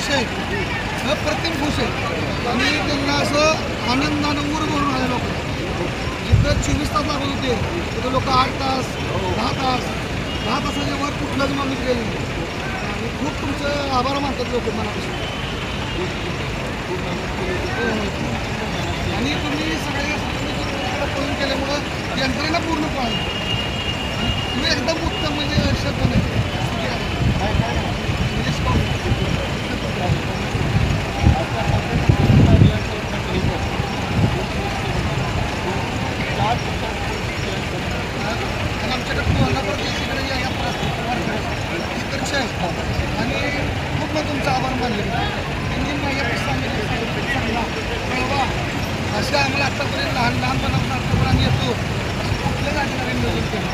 कसे आहेत अप्रतिम खुश आहेत आणि त्यांना असं आनंदानं उर भरून आले लोक. जिथं 24 तास लागत होते तिथं लोक 8 तास 10 तासाच्या वर कुठलंच माणूस गेले नाही. आणि खूप तुमचं आभार मानतात लोक मनापासून. आणि तुम्ही सगळे पळून केल्यामुळं यंत्रणा पूर्ण पाळली. तुम्ही एकदम उत्तम म्हणजे शब्द नाही आणि आमच्याकडे कोल्हापूर यात्रा असते आणि खूप मग तुमचा आभार मानले. त्यांनी माझ्यापेक्षा सांगितलं कळवा असे आम्हाला आत्तापर्यंत लहानपणापासून आत्तापर्यंत येतो कुठल्या जागेला नियोजन केलं.